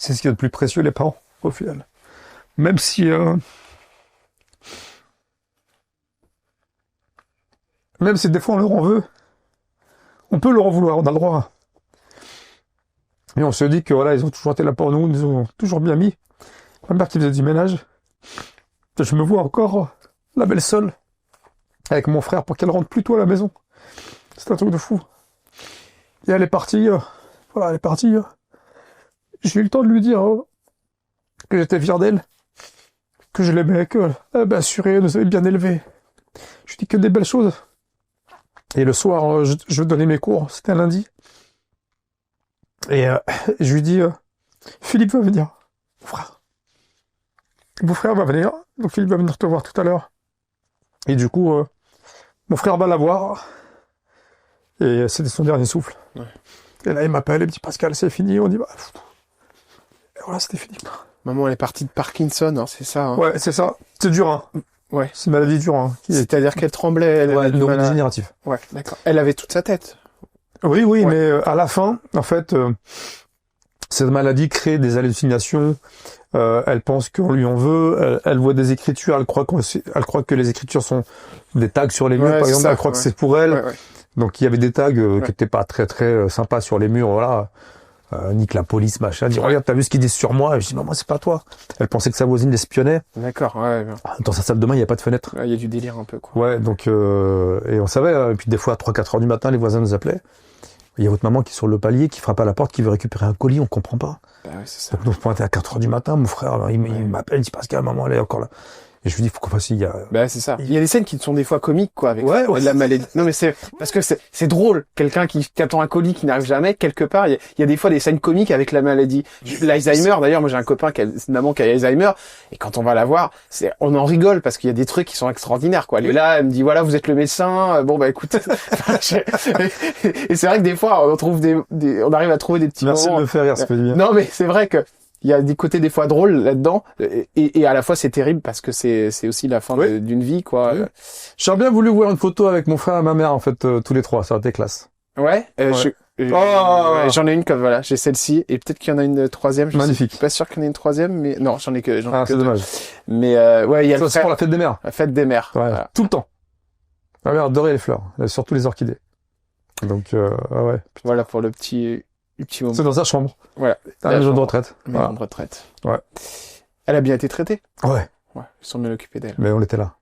C'est ce qu'il y a de plus précieux, les parents, au final. Même si des fois on leur en veut, on peut leur en vouloir, on a le droit. Et on se dit que voilà, ils ont toujours été là pour nous, ils nous ont toujours bien mis. Ma mère qui faisait du ménage, je me vois encore la belle seule avec mon frère pour qu'elle rentre plus tôt à la maison. C'est un truc de fou. Et elle est partie, voilà, elle est partie. J'ai eu le temps de lui dire que j'étais fier d'elle, que je l'aimais, que elle m'a assuré, elle nous avait bien élevés. Je lui dis que des belles choses. Et le soir, je donnais mes cours, c'était un lundi. Et je lui dis, Philippe va venir, mon frère. Mon frère va venir, donc Philippe va venir te voir tout à l'heure. Et du coup, mon frère va la voir. Et c'était son dernier souffle. Ouais. Et là, il m'appelle, il me dit, Pascal, c'est fini. On dit, bah, et voilà, c'était fini. Maman, elle est partie de Parkinson, hein, c'est ça. Hein. Ouais, c'est ça. C'est dur, hein. Ouais. C'est une maladie dure, hein. C'est-à-dire qu'elle tremblait. Elle avait du mal à... neurodégénératif. Ouais, d'accord. Elle avait toute sa tête. Oui, Ouais. mais à la fin, en fait, cette maladie crée des hallucinations. Elle pense qu'on lui en veut. Elle voit des écritures. Elle croit que les écritures sont des tags sur les murs, Ouais, par exemple. ça, Elle croit que ouais. c'est pour elle. Ouais, ouais. Donc il y avait des tags qui étaient pas très très sympas sur les murs. Voilà. Nique la police, machin. Elle dit, regarde, t'as vu ce qu'ils disent sur moi? Et je dis, non, moi, c'est pas toi. Elle pensait que sa voisine l'espionnait. D'accord, ouais. Dans sa salle de bain, il n'y a pas de fenêtre. Il y a du délire un peu, quoi. Ouais, donc, et on savait, et puis des fois, à 3-4 heures du matin, les voisins nous appelaient. Il y a votre maman qui est sur le palier, qui frappe à la porte, qui veut récupérer un colis, on comprend pas. Bah ouais, c'est ça. Donc, nous, on se pointait à 4 heures du matin, mon frère, alors, il m'appelle, il dit, Pascal, maman, elle est encore là. Et je lui dis, faut qu'on fasse, il y a... Bah c'est ça. Il y a des scènes qui sont des fois comiques, quoi, avec Ouais, la maladie. Non, mais c'est parce que c'est drôle. Quelqu'un qui attend un colis qui n'arrive jamais, quelque part, il y a des fois des scènes comiques avec la maladie. L'Alzheimer, d'ailleurs, moi j'ai un copain qui a une maman qui a Alzheimer, et quand on va la voir, on en rigole parce qu'il y a des trucs qui sont extraordinaires, quoi. Elle est là, elle me dit, voilà, vous êtes le médecin, bon bah écoute. Et c'est vrai que des fois, on trouve on arrive à trouver des petits Merci moments. de me faire rire, ça fait du bien. Non, mais c'est vrai que il y a des côtés des fois drôles là-dedans, et à la fois c'est terrible parce que c'est aussi la fin d'une vie, quoi. Oui. J'aurais bien voulu voir une photo avec mon frère et ma mère, en fait, tous les trois, ça aurait été classe. Ouais, Ouais. ouais, j'en ai une comme voilà, j'ai celle-ci, et peut-être qu'il y en a une troisième. Magnifique. Je suis pas sûr qu'il y en ait une troisième, mais non, j'en ai que C'est dommage. Mais ouais, il y a Ça, c'est pour la fête des mères. la fête des mères. Ouais, Voilà. tout le temps. Ma mère adorait les fleurs, surtout les orchidées. Donc, ouais. Voilà pour le petit moment. C'est dans sa chambre. Voilà. À la maison de retraite. Maison de retraite. Ouais. Elle a bien été traitée. Ouais. Ouais, ils sont bien occupés d'elle. Mais on était là.